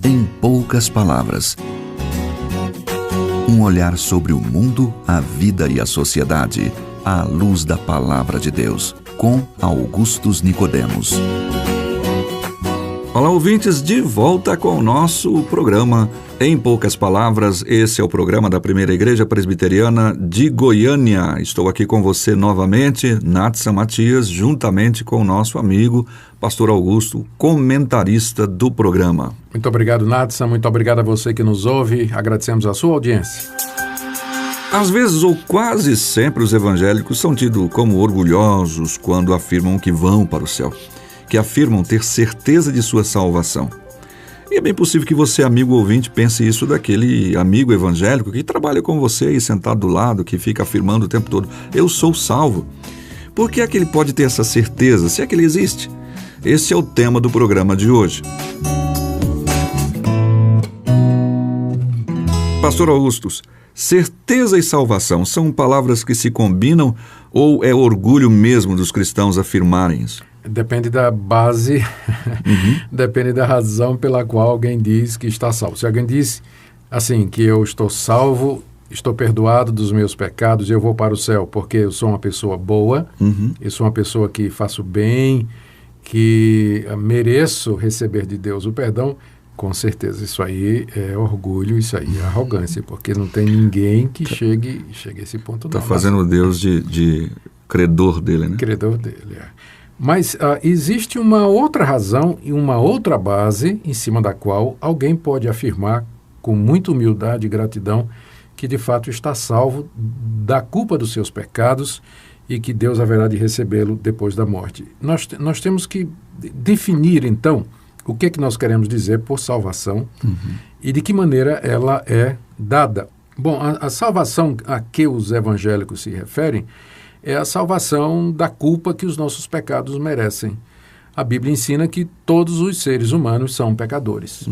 Em poucas palavras. Um olhar sobre o mundo, a vida e a sociedade, à luz da Palavra de Deus, com Augustus Nicodemos. Olá, ouvintes, de volta com o nosso programa Em Poucas Palavras. Esse é o programa da Primeira Igreja Presbiteriana de Goiânia. Estou aqui com você novamente, Natsa Matias, juntamente com o nosso amigo, Pastor Augusto, comentarista do programa. Muito obrigado, Natsa. Muito obrigado a você que nos ouve. Agradecemos a sua audiência. Às vezes, ou quase sempre, os evangélicos são tidos como orgulhosos quando afirmam que vão para o céu, que afirmam ter certeza de sua salvação. E é bem possível que você, amigo ouvinte, pense isso daquele amigo evangélico que trabalha com você aí sentado do lado, que fica afirmando o tempo todo, eu sou salvo. Por que é que ele pode ter essa certeza, se é que ele existe? Esse é o tema do programa de hoje. Pastor Augustus, certeza e salvação são palavras que se combinam ou é orgulho mesmo dos cristãos afirmarem isso? Depende da base, depende da razão pela qual alguém diz que está salvo. Se alguém diz assim, que eu estou salvo, estou perdoado dos meus pecados, eu vou para o céu porque eu sou uma pessoa boa, eu sou uma pessoa que faço bem, que mereço receber de Deus o perdão, com certeza isso aí é orgulho, isso aí é arrogância, porque não tem ninguém que chegue a esse ponto. Está fazendo Deus de credor dele, né? Credor dele, é. Mas existe uma outra razão e uma outra base em cima da qual alguém pode afirmar com muita humildade e gratidão que de fato está salvo da culpa dos seus pecados e que Deus haverá de recebê-lo depois da morte. Nós temos que definir então o que é que nós queremos dizer por salvação e de que maneira ela é dada. Bom, a salvação a que os evangélicos se referem é a salvação da culpa que os nossos pecados merecem. A Bíblia ensina que todos os seres humanos são pecadores.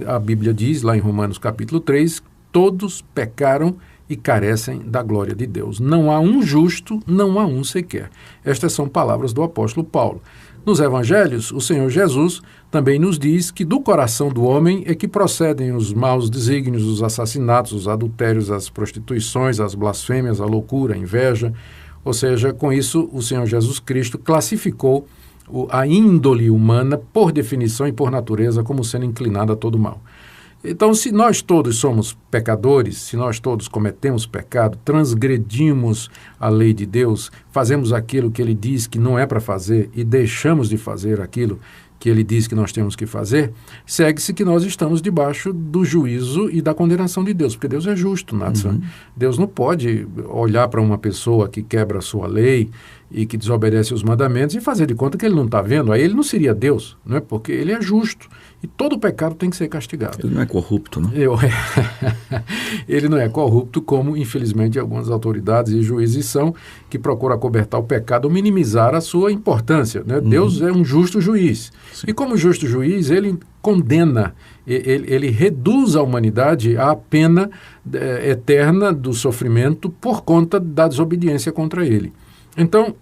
A Bíblia diz, lá em Romanos capítulo 3, todos pecaram e carecem da glória de Deus. Não há um justo, não há um sequer. Estas são palavras do apóstolo Paulo. Nos evangelhos, o Senhor Jesus também nos diz que do coração do homem é que procedem os maus desígnios, os assassinatos, os adultérios, as prostituições, as blasfêmias, a loucura, a inveja. Ou seja, com isso, o Senhor Jesus Cristo classificou a índole humana, por definição e por natureza, como sendo inclinada a todo mal. Então, se nós todos somos pecadores, se nós todos cometemos pecado, transgredimos a lei de Deus, fazemos aquilo que Ele diz que não é para fazer e deixamos de fazer aquilo que Ele diz que nós temos que fazer, segue-se que nós estamos debaixo do juízo e da condenação de Deus, porque Deus é justo, Nathan. Deus não pode olhar para uma pessoa que quebra a sua lei e que desobedece os mandamentos e fazer de conta que Ele não está vendo. Aí Ele não seria Deus, não é? Porque Ele é justo e todo pecado tem que ser castigado. Ele não é corrupto, não? Ele não é corrupto, como infelizmente algumas autoridades e juízes são, que procuram acobertar o pecado ou minimizar a sua importância, né? Deus é um justo juiz. Sim. E como justo juiz, Ele condena, ele reduz a humanidade à pena eterna do sofrimento por conta da desobediência contra Ele. Então,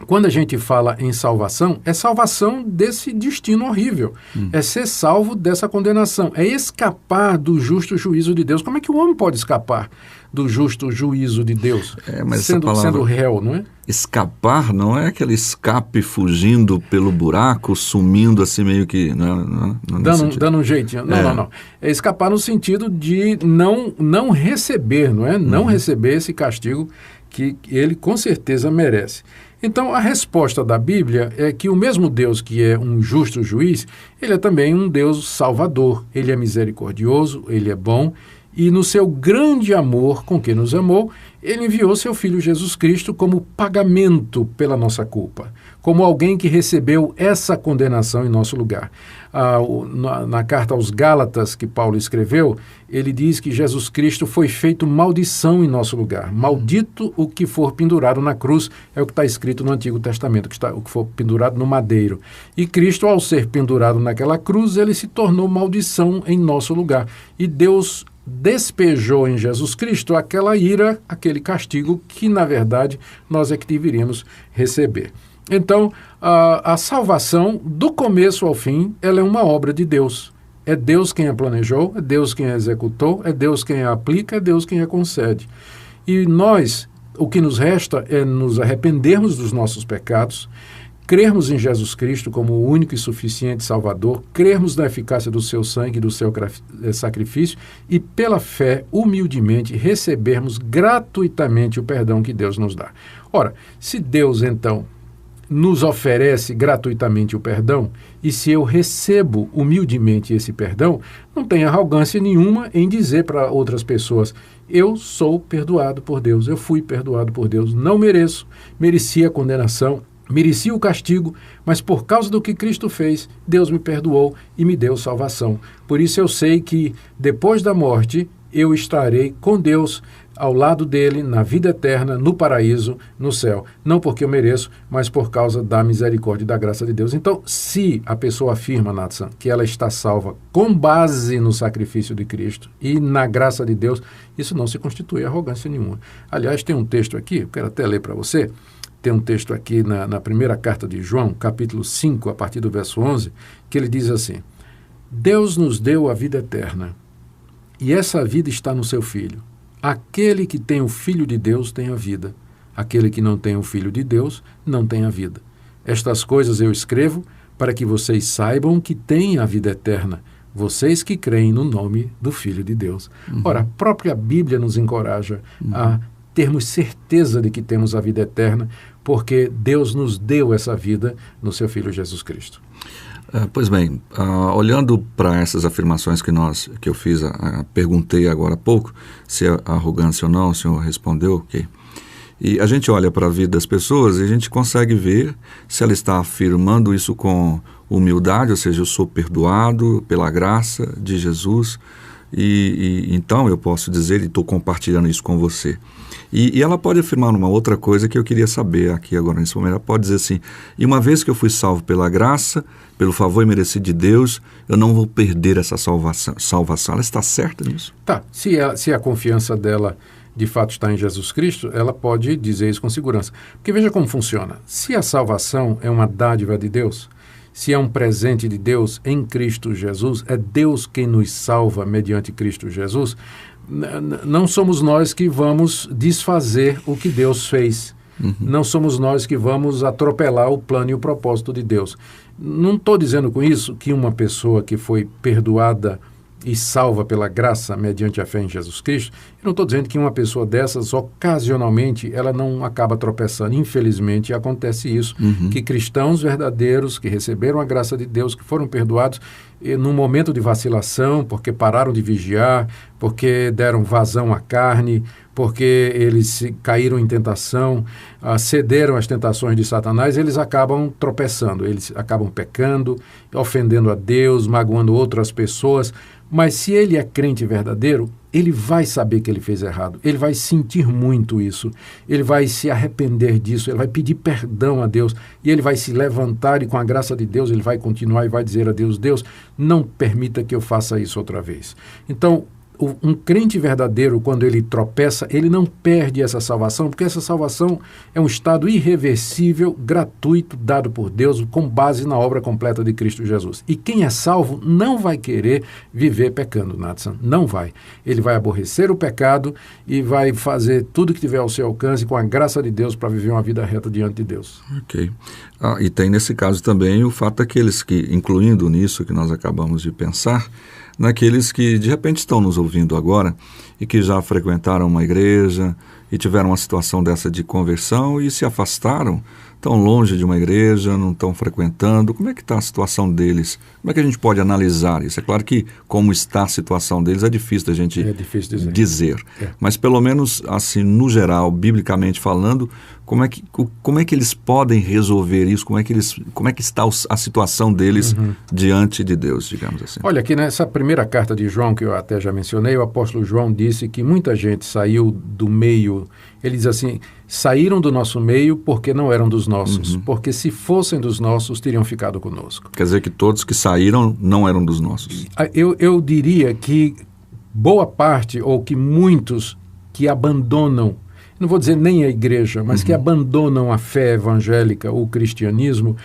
quando a gente fala em salvação, é salvação desse destino horrível, é ser salvo dessa condenação, é escapar do justo juízo de Deus. Como é que o homem pode escapar do justo juízo de Deus, sendo réu, não é? Escapar não é aquele escape fugindo pelo buraco, sumindo assim meio que... Dando um jeitinho. Não. É escapar no sentido de não receber, não é? Não receber esse castigo que ele com certeza merece. Então, a resposta da Bíblia é que o mesmo Deus que é um justo juiz, Ele é também um Deus salvador. Ele é misericordioso, Ele é bom, e no seu grande amor com que nos amou, Ele enviou seu Filho Jesus Cristo como pagamento pela nossa culpa, como alguém que recebeu essa condenação em nosso lugar. Na carta aos Gálatas que Paulo escreveu, ele diz que Jesus Cristo foi feito maldição em nosso lugar. Maldito o que for pendurado na cruz, é o que está escrito no Antigo Testamento, o que for pendurado no madeiro. E Cristo, ao ser pendurado naquela cruz, ele se tornou maldição em nosso lugar. E Deus despejou em Jesus Cristo aquela ira, aquele castigo que, na verdade, nós é que deveríamos receber. Então, a salvação, do começo ao fim, ela é uma obra de Deus. É Deus quem a planejou, é Deus quem a executou, é Deus quem a aplica, é Deus quem a concede. E nós, o que nos resta é nos arrependermos dos nossos pecados, crermos em Jesus Cristo como o único e suficiente Salvador, crermos na eficácia do seu sangue e do seu sacrifício e, pela fé, humildemente, recebermos gratuitamente o perdão que Deus nos dá. Ora, se Deus, então, nos oferece gratuitamente o perdão, e se eu recebo humildemente esse perdão, não tem arrogância nenhuma em dizer para outras pessoas: eu sou perdoado por Deus, eu fui perdoado por Deus, não mereço, merecia a condenação, merecia o castigo, mas por causa do que Cristo fez, Deus me perdoou e me deu salvação. Por isso eu sei que depois da morte eu estarei com Deus, ao lado dele, na vida eterna, no paraíso, no céu. Não porque eu mereço, mas por causa da misericórdia e da graça de Deus. Então, se a pessoa afirma, Natsan, que ela está salva com base no sacrifício de Cristo e na graça de Deus, isso não se constitui arrogância nenhuma. Aliás, tem um texto aqui, eu quero até ler para você. Tem um texto aqui na primeira carta de João, capítulo 5, a partir do verso 11, que ele diz assim: Deus nos deu a vida eterna, e essa vida está no seu Filho. Aquele que tem o Filho de Deus tem a vida. Aquele que não tem o Filho de Deus não tem a vida. Estas coisas eu escrevo para que vocês saibam que têm a vida eterna, vocês que creem no nome do Filho de Deus. Ora, a própria Bíblia nos encoraja a termos certeza de que temos a vida eterna, porque Deus nos deu essa vida no seu Filho Jesus Cristo. Pois bem, olhando para essas afirmações que eu fiz, perguntei agora há pouco se é arrogância ou não, o senhor respondeu, ok. E a gente olha para a vida das pessoas e a gente consegue ver se ela está afirmando isso com humildade, ou seja, eu sou perdoado pela graça de Jesus, e então eu posso dizer, e estou compartilhando isso com você. E ela pode afirmar uma outra coisa que eu queria saber aqui agora nesse momento. Ela pode dizer assim: e uma vez que eu fui salvo pela graça, pelo favor imerecido de Deus, eu não vou perder essa salvação. Ela está certa nisso? Tá. Se a confiança dela de fato está em Jesus Cristo, ela pode dizer isso com segurança. Porque veja como funciona. Se a salvação é uma dádiva de Deus, se é um presente de Deus em Cristo Jesus, é Deus quem nos salva mediante Cristo Jesus, não somos nós que vamos desfazer o que Deus fez. Não somos nós que vamos atropelar o plano e o propósito de Deus. Não estou dizendo com isso que uma pessoa que foi perdoada e salva pela graça mediante a fé em Jesus Cristo, eu não estou dizendo que uma pessoa dessas, ocasionalmente, ela não acaba tropeçando. Infelizmente, acontece isso, que cristãos verdadeiros que receberam a graça de Deus, que foram perdoados, num momento de vacilação, porque pararam de vigiar, porque deram vazão à carne, porque eles caíram em tentação, cederam às tentações de Satanás, eles acabam tropeçando, eles acabam pecando, ofendendo a Deus, magoando outras pessoas. Mas se ele é crente verdadeiro, ele vai saber que ele fez errado, ele vai sentir muito isso, ele vai se arrepender disso, ele vai pedir perdão a Deus, e ele vai se levantar e com a graça de Deus ele vai continuar e vai dizer a Deus: Deus, não permita que eu faça isso outra vez. Então, um crente verdadeiro, quando ele tropeça, ele não perde essa salvação, porque essa salvação é um estado irreversível, gratuito, dado por Deus, com base na obra completa de Cristo Jesus. E quem é salvo não vai querer viver pecando, Natsan, não vai. Ele vai aborrecer o pecado e vai fazer tudo que tiver ao seu alcance com a graça de Deus para viver uma vida reta diante de Deus. Ok. E tem nesse caso também o fato daqueles que, incluindo nisso que nós acabamos de pensar, naqueles que de repente estão nos ouvindo agora e que já frequentaram uma igreja e tiveram uma situação dessa de conversão e se afastaram, estão longe de uma igreja, não estão frequentando. Como é que está a situação deles? Como é que a gente pode analisar isso? É claro que como está a situação deles é difícil da gente dizer. Mas pelo menos assim, no geral, biblicamente falando, como é que eles podem resolver isso? Como é que está a situação deles diante de Deus, digamos assim? Olha, aqui nessa primeira carta de João, que eu até já mencionei, o apóstolo João disse que muita gente saiu do meio. Ele diz assim: saíram do nosso meio porque não eram dos nossos, porque se fossem dos nossos, teriam ficado conosco. Quer dizer que todos que saíram não eram dos nossos. Eu diria que boa parte, ou que muitos que abandonam, não vou dizer nem a igreja, mas que abandonam a fé evangélica, o cristianismo,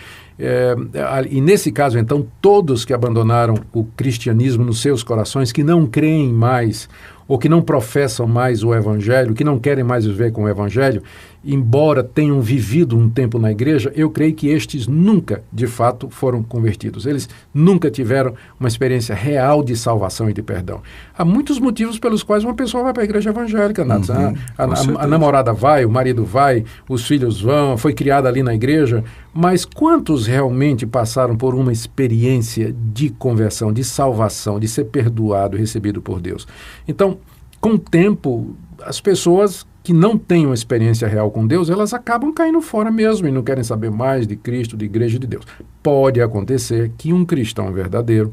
E nesse caso, então, todos que abandonaram o cristianismo nos seus corações, que não creem mais ou que não professam mais o Evangelho, que não querem mais viver com o Evangelho, embora tenham vivido um tempo na igreja, eu creio que estes nunca, de fato, foram convertidos. Eles nunca tiveram uma experiência real de salvação e de perdão. Há muitos motivos pelos quais uma pessoa vai para a igreja evangélica, Nath. A namorada vai, o marido vai, os filhos vão, foi criada ali na igreja, mas quantos realmente passaram por uma experiência de conversão, de salvação, de ser perdoado e recebido por Deus? Então, com o tempo, as pessoas que não têm uma experiência real com Deus, elas acabam caindo fora mesmo e não querem saber mais de Cristo, de igreja de Deus. Pode acontecer que um cristão verdadeiro,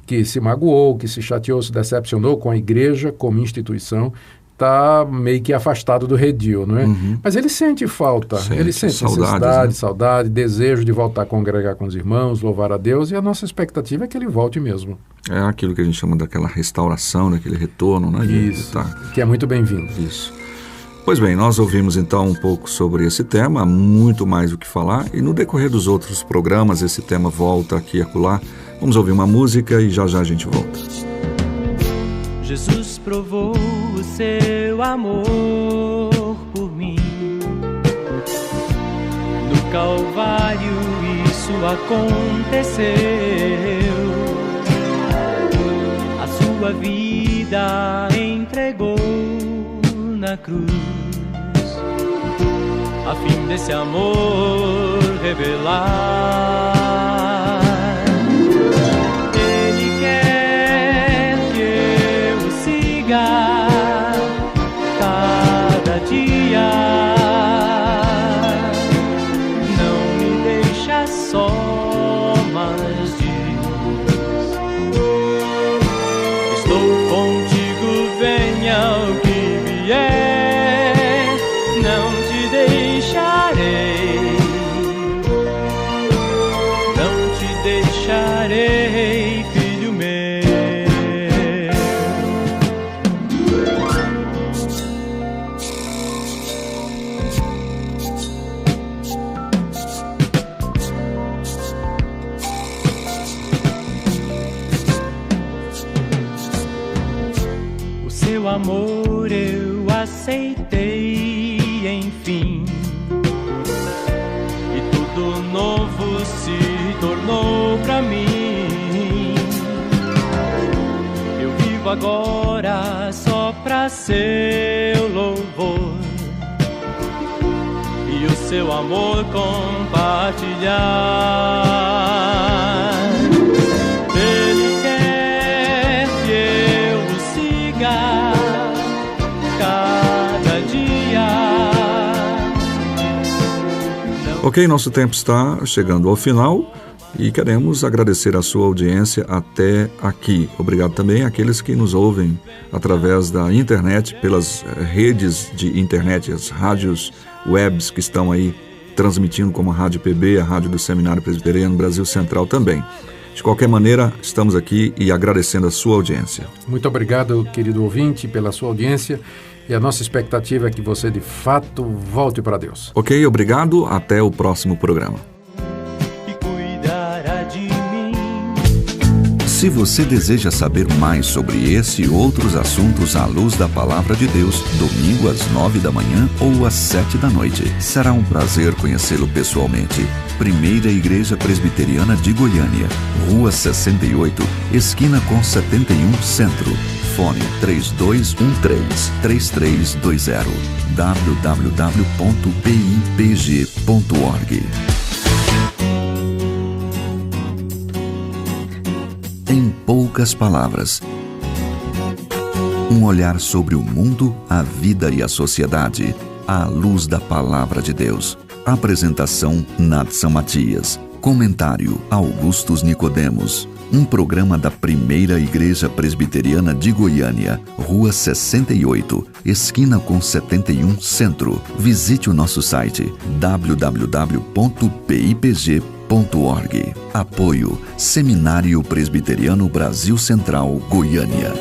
que se magoou, que se chateou, se decepcionou com a igreja como instituição, está meio que afastado do redil, não é? Mas ele sente falta, ele sente necessidade, saudade, desejo de voltar a congregar com os irmãos, louvar a Deus, e a nossa expectativa é que ele volte mesmo. É aquilo que a gente chama daquela restauração, daquele retorno, né? Isso, que é muito bem-vindo. Isso. Pois bem, nós ouvimos então um pouco sobre esse tema, muito mais o que falar, e no decorrer dos outros programas esse tema volta aqui e acolá. Vamos ouvir uma música e já já a gente volta. Jesus provou o seu amor por mim. No Calvário isso aconteceu. A sua vida entregou na cruz, a fim desse amor revelar. Ele quer que eu o siga cada dia, não me deixa só, mas diz: estou contigo, venha o que vier, não te deixarei, não te deixarei, filho meu. O seu amor eu aceitei, enfim, e tudo novo se tornou pra mim. Eu vivo agora só pra seu louvor e o seu amor compartilhar. Ele quer que eu o siga cada dia. Ok, nosso tempo está chegando ao final e queremos agradecer a sua audiência até aqui. Obrigado também àqueles que nos ouvem através da internet, pelas redes de internet, as rádios webs que estão aí transmitindo, como a Rádio PB, a Rádio do Seminário Presbiteriano Brasil Central também. De qualquer maneira, estamos aqui e agradecendo a sua audiência. Muito obrigado, querido ouvinte, pela sua audiência. E a nossa expectativa é que você, de fato, volte para Deus. Ok, obrigado. Até o próximo programa. E cuidará de mim. Se você deseja saber mais sobre esse e outros assuntos à luz da Palavra de Deus, domingo às 9 da manhã ou às 7 da noite. Será um prazer conhecê-lo pessoalmente. Primeira Igreja Presbiteriana de Goiânia, Rua 68, esquina com 71 Centro. Fone 3213-3320 www.pipg.org. Em poucas palavras, um olhar sobre o mundo, a vida e a sociedade, à luz da Palavra de Deus. Apresentação Nadson Matias. Comentário Augustus Nicodemos. Um programa da Primeira Igreja Presbiteriana de Goiânia, Rua 68, esquina com 71 Centro. Visite o nosso site www.pipg.org. Apoio Seminário Presbiteriano Brasil Central, Goiânia.